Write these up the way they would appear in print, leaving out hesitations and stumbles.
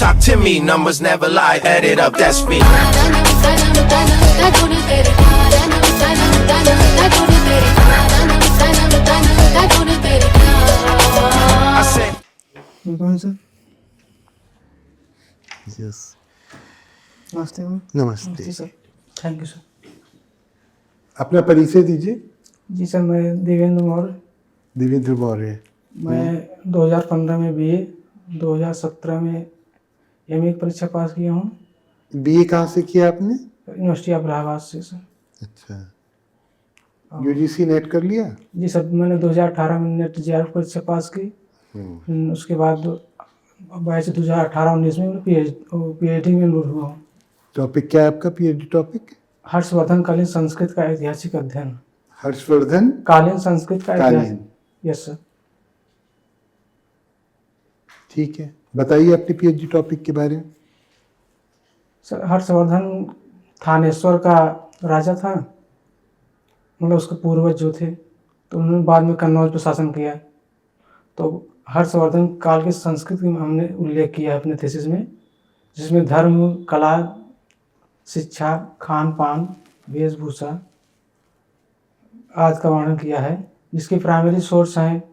Talk to me, numbers never lie. Add it up, that's me. I said. कौन sir? Yes नमस्ते ma'am. नमस्ते sir, thank you sir. अपना परिचय दीजिए। जी sir, मैं देवेंद्र मौर्य। देवेंद्र मौर्य। मैं 2015 में बीए, 2017 में एमए की परीक्षा पास किया हूँ बीए कहाँ से किया आपने? यूनिवर्सिटी ऑफ इलाहाबाद से सर। अच्छा, यूजीसी नेट कर लिया? जी सर, मैंने 2018 में नेट जेआर परीक्षा पास की। उसके बाद बैच 2018-19 में पीएचडी में एनरोल हुआ हूँ। टॉपिक क्या है आपका पीएचडी टॉपिक? हर्षवर्धन कालीन संस्कृत का ऐतिहासिक अध्ययन। हर्षवर्धन कालीन संस्कृत का कालीन। ऐतिहासिक। Yes sir. ठीक है, बताइए अपने पीएचडी टॉपिक के बारे में। सर, हर्षवर्धन थानेश्वर का राजा था, मतलब उसके पूर्वज जो थे, तो उन्होंने बाद में कन्नौज पर शासन किया। तो हर्षवर्धन काल की संस्कृति में हमने उल्लेख किया है अपने थीसिस में, जिसमें धर्म, कला, शिक्षा, खान पान, वेशभूषा आदि का वर्णन किया है, जिसकी प्राइमरी सोर्स हैं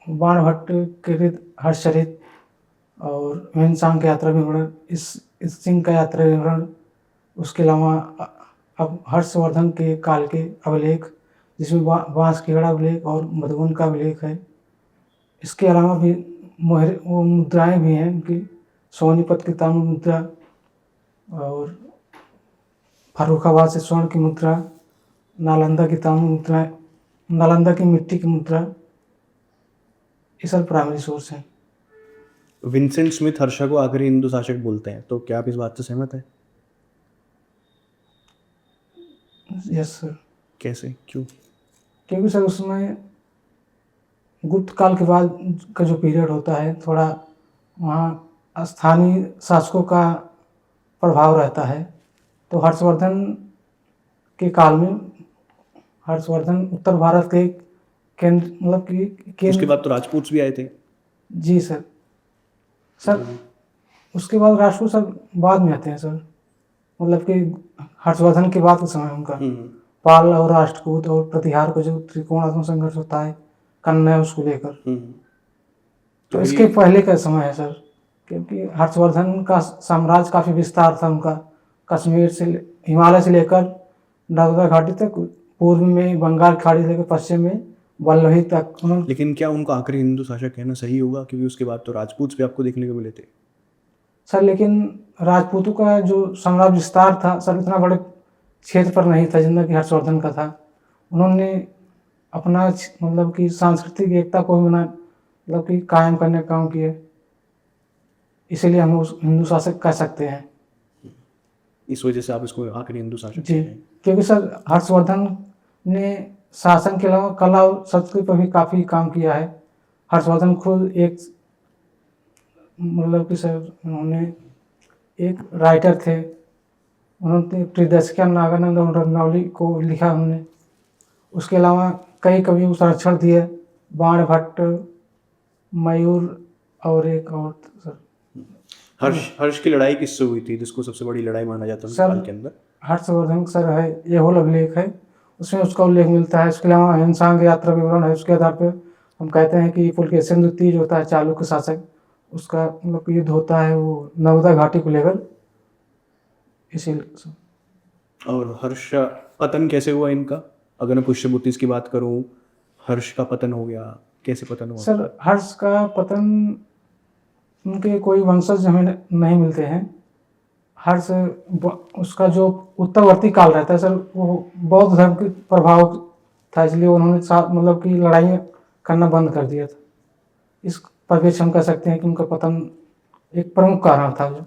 बाणभट्ट कृत हर्षचरित और हिंसांग का यात्रा विवरण, इस सिंह का यात्रा विवरण। उसके अलावा अब हर्षवर्धन के काल के अभिलेख, जिसमें बांसखेड़ा अभिलेख और मधुबन का अभिलेख है। इसके अलावा भी वो मुद्राएं भी हैं उनकी, सोनीपत की ताम्र मुद्रा और फर्रुखाबाद से स्वर्ण की मुद्रा, नालंदा की ताम्र मुद्रा, नालंदा की मिट्टी की मुद्रा, ये सब प्राइमरी सोर्स हैं। विंसेंट स्मिथ हर्षा को आखिरी हिंदू शासक बोलते हैं, तो क्या आप इस बात से सहमत हैं? Yes sir. कैसे, क्यों? क्योंकि सर उसमें गुप्त काल के बाद का जो पीरियड होता है, थोड़ा वहाँ स्थानीय शासकों का प्रभाव रहता है। तो हर्षवर्धन के काल में हर्षवर्धन उत्तर भारत के केंद्र, मतलब कि उसके बाद तो राजपूत भी आए थे। जी सर। सर उसके बाद राजपूत सर बाद में आते हैं सर, मतलब कि हर्षवर्धन के बाद का समय उनका। पाल और राष्ट्रकूट और प्रतिहार का जो त्रिकोणात्मक संघर्ष होता है कन्नौज उसको लेकर, तो इसके पहले का समय है सर। क्योंकि हर्षवर्धन का साम्राज्य काफ़ी विस्तार था उनका, कश्मीर से हिमालय से लेकर नर्मदा घाटी तक, पूर्व में बंगाल खाड़ी से लेकर पश्चिम में वल्लभी तक उन्होंने। लेकिन क्या उनको आखिरी हिंदू शासक कहना सही होगा? क्योंकि उसके बाद तो राजपूत भी आपको देखने को मिले थे। सर लेकिन राजपूतों का जो साम्राज्य विस्तार था सर, इतना बड़े क्षेत्र पर नहीं था जितना कि हर्षवर्धन का था। उन्होंने अपना मतलब कि सांस्कृतिक एकता को भी मतलब कि कायम करने का काम किया, इसीलिए हम उस हिंदू शासक कह सकते हैं। इस वजह से आप इसको आखिरी हिंदू शासक जी, क्योंकि सर हर्षवर्धन ने शासन के अलावा कला और संस्कृति पर भी काफ़ी काम किया है। हर्षवर्धन खुद एक मतलब कि सर उन्होंने एक राइटर थे, उन्होंने त्रिदशिका नागानंद और रत्नावली को लिखा उन्होंने। उसके अलावा कई कवियों को संरक्षण दिए, बाणभट्ट, मयूर और एक और सर। हर्ष की लड़ाई किससे हुई थी, जिसको सबसे बड़ी लड़ाई माना जाता है उस काल के अंदर? हर्षवर्धन सर है ये होल अभिलेख है, उसमें उसका उल्लेख मिलता है। उसके अलावा हिंसांग यात्रा विवरण है, उसके आधार पर हम कहते हैं कि पुलकेशिन द्वितीय जो होता है चालुक्य शासक, उसका मतलब युद्ध होता है वो नर्मदा घाटी को लेकर, इसीलिए। और हर्ष पतन कैसे हुआ इनका? अगर मैं पुष्यभूति की बात करूं, हर्ष का पतन हो गया, कैसे पतन हुआ? सर हर्ष का पतन, उनके कोई वंशज हमें नहीं मिलते हैं। हर्ष उसका जो उत्तरवर्ती काल रहता है सर, वो बौद्ध धर्म के प्रभाव था, इसलिए उन्होंने मतलब कि लड़ाई करना बंद कर दिया था। इस परिप्रेक्ष्य हम कह सकते हैं कि उनका पतन एक प्रमुख कारण था। जो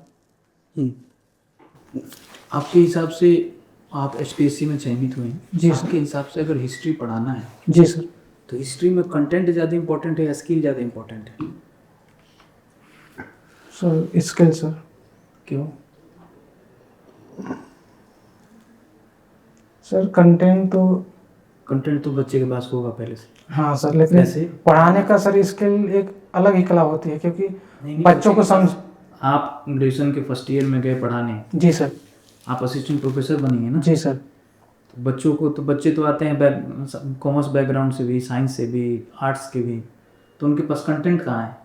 आपके हिसाब से आप एचपीएससी में चयनित हुए हैं, जी सर। आपके हिसाब से अगर हिस्ट्री पढ़ाना है जी सर। तो हिस्ट्री में कंटेंट ज़्यादा इंपॉर्टेंट है या स्किल ज़्यादा इंपॉर्टेंट है? Sir skill sir. क्यों? सर कंटेंट तो बच्चे के पास होगा पहले से। हाँ सर, लेकिन कैसे? पढ़ाने का सर स्किल एक अलग ही कला होती है, क्योंकि नहीं, बच्चों को समझ। आप ग्रेजुएशन के फर्स्ट ईयर में गए पढ़ाने, जी सर। आप असिस्टेंट प्रोफेसर बनेंगे ना। जी सर। तो बच्चों को, तो बच्चे तो आते हैं कॉमर्स बैकग्राउंड से भी, साइंस से भी, आर्ट्स के भी, तो उनके पास कंटेंट कहाँ है?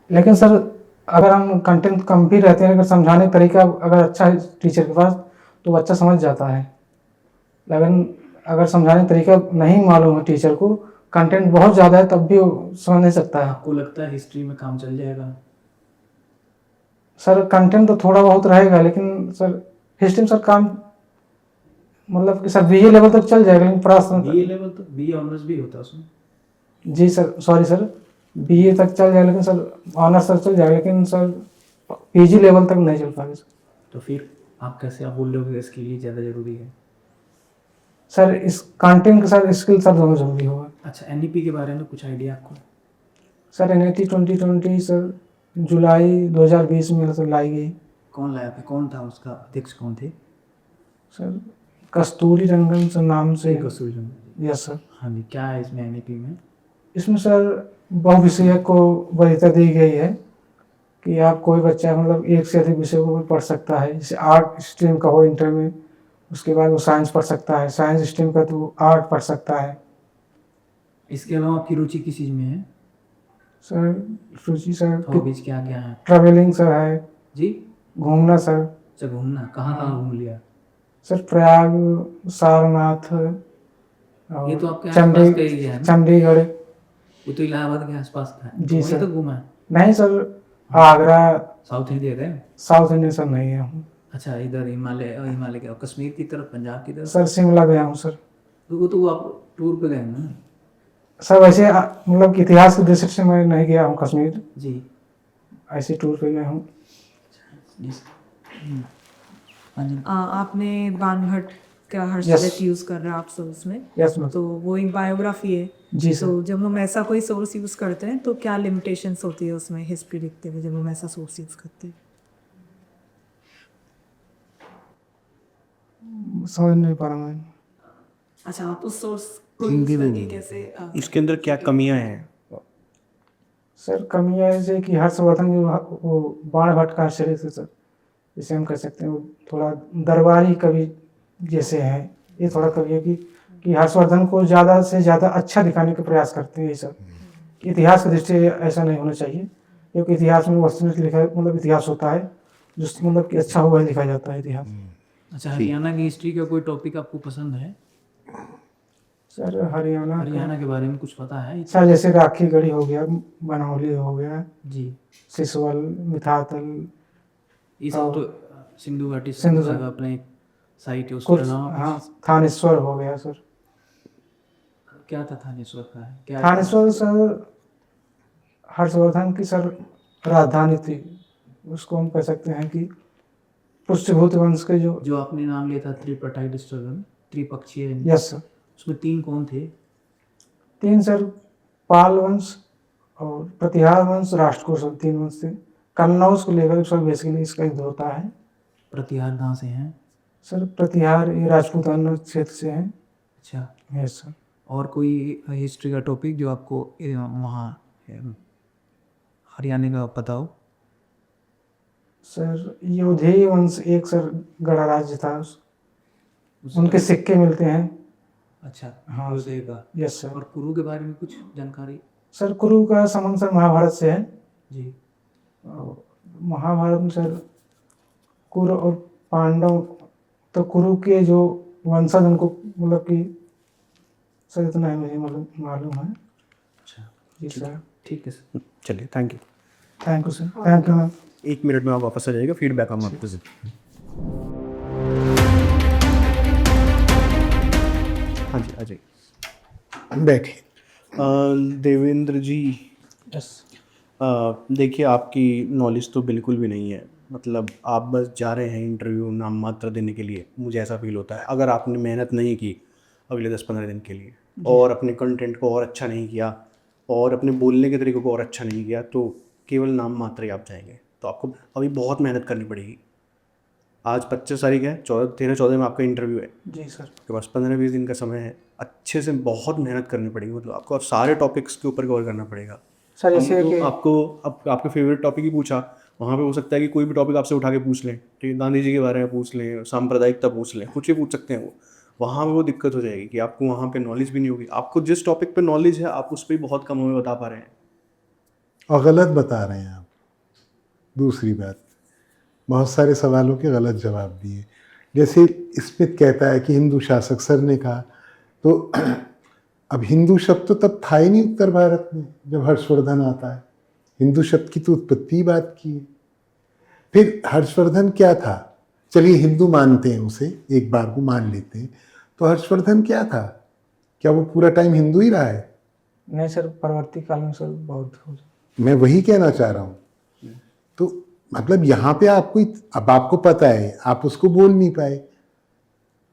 लेकिन सर अगर हम कंटेंट कम भी रहते हैं, अगर समझाने का तरीका अगर अच्छा है टीचर के पास तो बच्चा समझ जाता है। लेकिन अगर समझाने का तरीका नहीं मालूम है टीचर को, कंटेंट बहुत ज़्यादा है तब भी वो समझ नहीं सकता है। आपको लगता है हिस्ट्री में काम चल जाएगा? सर कंटेंट तो थोड़ा बहुत रहेगा, लेकिन सर हिस्ट्री में सर काम मतलब कि सर बीए लेवल तक चल जाएगा, लेकिन प्रश्न। बीए लेवल तो बीए ऑनर्स भी होता है उसमें। जी सर, सॉरी सर, बीए तक चल जाएगा, लेकिन सर ऑनर्स तक चल जाएगा, लेकिन सर पीजी लेवल तक नहीं चल पाएगा सर। तो फिर आप कैसे आप बोल रहे हो कि इसके लिए ज़्यादा ज़रूरी है? सर इस कंटेंट के साथ स्किल सर दोनों जरूरी होगा। अच्छा, एनईपी के बारे में कुछ आइडिया आपको? सर NIT 2020 सर जुलाई 2020 में सर लाई गई। कौन लाया था, कौन था उसका अध्यक्ष, कौन थे? सर कस्तूरी रंगन सर नाम से। कस्तूरी रंगन। Yes sir. हाँ जी, क्या है इसमें एनईपी में? इसमें सर बहुविषय को वरीयता दी गई है कि आप कोई बच्चा मतलब एक से अधिक विषय को भी पढ़ सकता है। जैसे आर्ट स्ट्रीम का हो इंटर में, उसके बाद वो साइंस पढ़ सकता है, साइंस स्ट्रीम का तो आर्ट पढ़ सकता है। इसके अलावा आपकी रुचि किस चीज़ में है? सर रुचि सर हॉबीज क्या क्या है? ट्रैवलिंग सर है, जी। घूमना सर। अच्छा, घूमना, कहाँ कहाँ घूम लिया? सर प्रयाग, सारनाथ और ये तो आपके आसपास का एरिया है ना? चंडीगढ़। वो तो इलाहाबाद के आसपास का है। जी वहीं सर। तो घूमा है? नहीं सर, आगरा। साउथ इंडिया गए? साउथ इंडिया सर नहीं गया हूँ अच्छा, इधर हिमालय, हिमालय के कश्मीर की तरफ, पंजाब की तरफ? सर। शिमला गया हूँ सर। तो वो आप टूर पे गए हैं ना? सर वैसे मतलब कि इतिहास की दृष्टि से मैं नहीं गया हूँ कश्मीर, जी। ऐसे टूर पे गया हूँ। आपने बाणभट्ट का Yes. हर्षचरित यूज कर रहे हैं आप सोर्स में, यस मैम। तो वो एक बायोग्राफी है। जी सर। तो जब हम ऐसा कोई सोर्स यूज करते हैं तो क्या लिमिटेशंस होती है उसमें हिस्ट्री लिखते हुए, जब हम ऐसा सोर्स यूज करते हैं? समझ नहीं पा रहा मैं। अच्छा, आप उस सोर्स को यूज करके कैसे इसके अंदर क्या कमियां हैं? सर कमियाँ ऐसे कि हर्षवर्धन जो वो बाणभट्ट का चरित्र है सर, जिसे हम कह सकते हैं वो थोड़ा दरबारी कवि जैसे हैं। ये थोड़ा कवि है कि हर्षवर्धन को ज़्यादा से ज़्यादा अच्छा दिखाने का प्रयास करते हैं ये सब। इतिहास की दृष्टि से ऐसा नहीं होना चाहिए, क्योंकि इतिहास में वस्तुनिष्ठ लिखा मतलब इतिहास होता है जो मतलब कि अच्छा हुआ लिखा जाता है इतिहास। अच्छा, हरियाणा की हिस्ट्री का कोई टॉपिक आपको पसंद है? सर हरियाणा हरियाणा के बारे में कुछ पता है? सर जैसे राखी गढ़ी हो गया, बनौली हो गया, जी। सिसवल, मिथातल, ये सब तो सिंधु घाटी से सिंधु जगह अपने साइट है, उसके कुछ। अलावा हाँ, थानेश्वर हो गया सर। क्या था थानेश्वर का है क्या? थानेश्वर सर हर्षवर्धन की सर राजधानी थी, उसको हम कह सकते हैं कि पुष्यभूत वंश के जो आपने नाम लिया था त्रिपाठाइड स्ट्रगल, त्रिपक्षीय, यस सर। उसमें 3 कौन थे? 3 सर, पाल वंश और प्रतिहार वंश, राष्ट्रकूट सर, 3 वंश थे। कन्नौज को लेकर सर बेसिकली इसका युद्ध होता है। प्रतिहार कहाँ से हैं? सर प्रतिहार ये राजपूताना क्षेत्र से हैं। अच्छा। Yes sir. और कोई हिस्ट्री का टॉपिक जो आपको वहाँ हरियाणा का पता हो? सर योधेय वंश एक सर गणराज्य था, उनके सिक्के मिलते हैं। अच्छा, हाँ। योधेय का। Yes sir. और कुरु के बारे में कुछ जानकारी? सर कुरु का संबंध सर महाभारत से है। जी। और महाभारत में सर कुरु और पांडव, तो कुरु के जो वंशज उनको मतलब कि सर इतना ही मुझे मालूम है। अच्छा, जी सर। ठीक है सर। चलिए, thank you. Thank you sir. Thank you ma'am. 1 minute में आप वापस आ जाइएगा, फीडबैक हम आपको से। हाँ जी, आ जाइए। बैठे। देवेंद्र जी, यस। देखिए आपकी नॉलेज तो बिल्कुल भी नहीं है। मतलब आप बस जा रहे हैं इंटरव्यू नाम मात्र देने के लिए, मुझे ऐसा फील होता है। अगर आपने मेहनत नहीं की अगले 10-15 दिन के लिए और अपने कंटेंट को और अच्छा नहीं किया और अपने बोलने के तरीके को और अच्छा नहीं किया, तो केवल नाम मात्र ही आप जाएंगे। तो आपको अभी बहुत मेहनत करनी पड़ेगी। आज 25 तारीख है, 13-14 में आपका इंटरव्यू है। जी सर। आपके पास 15-20 दिन का समय है। अच्छे से बहुत मेहनत करनी पड़ेगी। मतलब आपको सारे टॉपिक्स के ऊपर कवर करना पड़ेगा। सर जैसे तो कि आपके फेवरेट टॉपिक ही पूछा, वहाँ पे हो सकता है कि कोई भी टॉपिक आपसे उठा के पूछ लें, ठीक है, गांधी जी के बारे में पूछ लें, सांप्रदायिकता पूछ लें, कुछ भी पूछ सकते हैं वो। वहाँ पे वो दिक्कत हो जाएगी कि आपको वहाँ पे नॉलेज भी नहीं होगी। आपको जिस टॉपिक पे नॉलेज है आप उस पर बहुत कम हमें बता पा रहे हैं। और गलत बता रहे हैं आप। दूसरी बात, बहुत सारे सवालों के गलत जवाब दिए। जैसे स्मिथ कहता है कि हिंदू शासक, सर ने कहा तो अब हिंदू शब्द तो तब था ही नहीं उत्तर भारत में जब हर्षवर्धन आता है। हिंदू शब्द की तो उत्पत्ति बात की है। फिर हर्षवर्धन क्या था? चलिए हिंदू मानते हैं उसे, एक बार को मान लेते हैं, तो हर्षवर्धन क्या था? क्या वो पूरा टाइम हिंदू ही रहा है? नहीं सर, परवर्ती काल में सर बौद्ध हो। मैं वही कहना चाह रहा हूँ। तो मतलब यहाँ पे आपको, अब आपको पता है, आप उसको बोल नहीं पाए।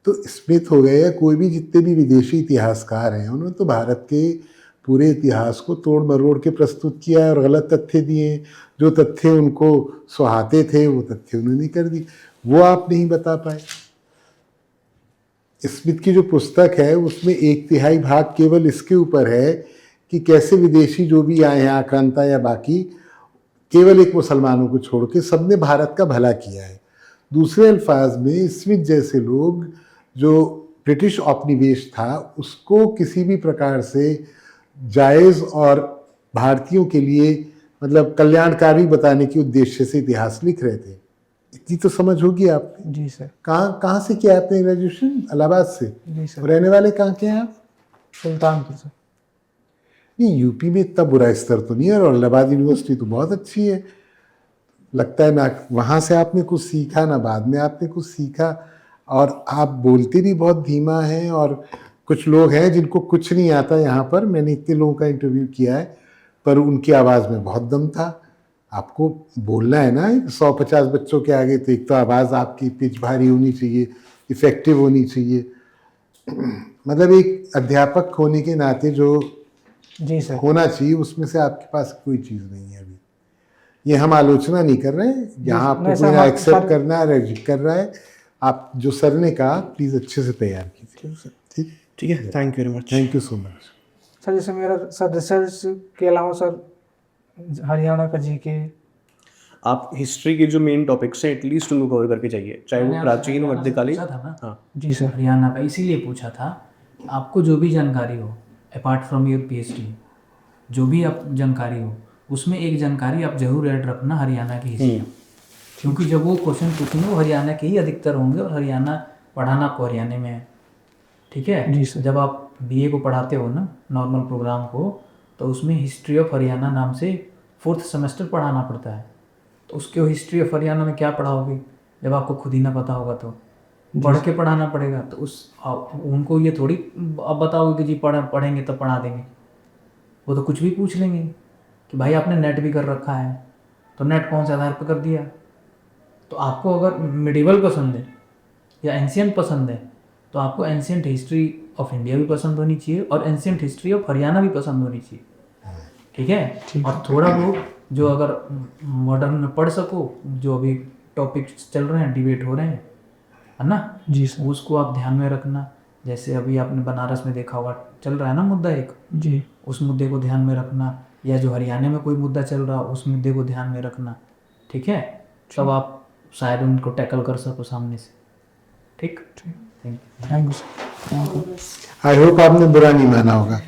तो स्मिथ हो गए या कोई भी जितने भी विदेशी इतिहासकार हैं, उन्होंने तो भारत के पूरे इतिहास को तोड़ मरोड़ के प्रस्तुत किया है और गलत तथ्य दिए। जो तथ्य उनको सुहाते थे वो तथ्य उन्होंने कर दिए, वो आप नहीं बता पाए। स्मिथ की जो पुस्तक है उसमें 1/3 भाग केवल इसके ऊपर है कि कैसे विदेशी जो भी आए हैं, आक्रांता या बाकी, केवल एक मुसलमानों को छोड़ के सबने भारत का भला किया है। दूसरे अल्फाज में स्मिथ जैसे लोग, जो ब्रिटिश औपनिवेश था उसको किसी भी प्रकार से जायज़ और भारतीयों के लिए मतलब कल्याणकारी बताने के उद्देश्य से इतिहास लिख रहे थे। इतनी तो समझ होगी आपने। जी सर। कहाँ से किया आपने ग्रेजुएशन? इलाहाबाद से। जी सर। रहने वाले कहाँ के हैं आप? सुल्तानपुर सर। नहीं, यूपी में इतना बुरा स्तर तो नहीं है, और इलाहाबाद यूनिवर्सिटी तो बहुत अच्छी है। लगता है ना वहाँ से आपने कुछ सीखा ना बाद में आपने कुछ सीखा। और आप बोलते भी बहुत धीमा हैं, और कुछ लोग हैं जिनको कुछ नहीं आता यहाँ पर। मैंने इतने लोगों का इंटरव्यू किया है, पर उनकी आवाज़ में बहुत दम था। आपको बोलना है ना 150 बच्चों के आगे, तो एक तो आवाज़ आपकी पिच भारी होनी चाहिए, इफ़ेक्टिव होनी चाहिए। मतलब एक अध्यापक होने के नाते जो जी सर होना चाहिए, उसमें से आपके पास कोई चीज़ नहीं है अभी। ये हम आलोचना नहीं कर रहे हैं, यहाँ आपको कोई एक्सेप्ट करना है, रिजेक्ट कर रहा है। आप जो सर ने कहा प्लीज़ अच्छे से तैयार कीजिए। ठीक है, thank you very much. Thank you so much. Sir. जैसे मेरा सर रिसर्च के अलावा सर हरियाणा का जीके, आप हिस्ट्री के जो मेन टॉपिक्स हैं एटलीस्ट उनको कवर करके चाहिए, चाहे वो प्राचीन मध्यकालीन। पूछा था ना, हाँ जी सर। हरियाणा का इसीलिए पूछा था। आपको जो भी जानकारी हो अपार्ट फ्रॉम योर पीएचडी, जो भी आप जानकारी हो उसमें एक जानकारी आप जरूर ऐड रखना हरियाणा की हिस्ट्री, क्योंकि जब वो क्वेश्चन पूछेंगे वो हरियाणा के ही अधिकतर होंगे, और हरियाणा पढ़ाना आपको हरियाणा में है। ठीक है जी सर। जब आप बीए को पढ़ाते हो ना नॉर्मल प्रोग्राम को, तो उसमें हिस्ट्री ऑफ हरियाणा नाम से 4th सेमेस्टर पढ़ाना पड़ता है। तो उसके हिस्ट्री ऑफ हरियाणा में क्या पढ़ाओगे जब आपको खुद ही ना पता होगा? तो पढ़ के पढ़ाना पड़ेगा। तो उनको ये थोड़ी अब बताओगे कि जी पढ़ेंगे तब पढ़ा देंगे। वो तो कुछ भी पूछ लेंगे कि भाई आपने नेट भी कर रखा है, तो नेट कौन से आधार पर कर दिया? तो आपको अगर मिडिवल पसंद है या एंशियंट पसंद है, तो आपको एंशियंट हिस्ट्री ऑफ इंडिया भी पसंद होनी चाहिए और एंशियंट हिस्ट्री ऑफ हरियाणा भी पसंद होनी चाहिए। ठीक है और थोड़ा बहुत जो अगर मॉडर्न में पढ़ सको, जो अभी टॉपिक्स चल रहे हैं, डिबेट हो रहे हैं, है ना जी सर। उसको आप ध्यान में रखना। जैसे अभी आपने बनारस में देखा होगा चल रहा है ना मुद्दा एक, जी उस मुद्दे को ध्यान में रखना, या जो हरियाणा में कोई मुद्दा चल रहा उस मुद्दे को ध्यान में रखना। ठीक है, तब आप शायद उनको टैकल कर सको सामने से। ठीक, thank you sir. I hope आपने बुरा नहीं माना होगा।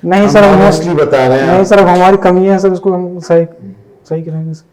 नहीं सर, मोस्टली बता रहे हैं नहीं सर, अब हमारी कमी है सर, उसको हम सही करेंगे सर।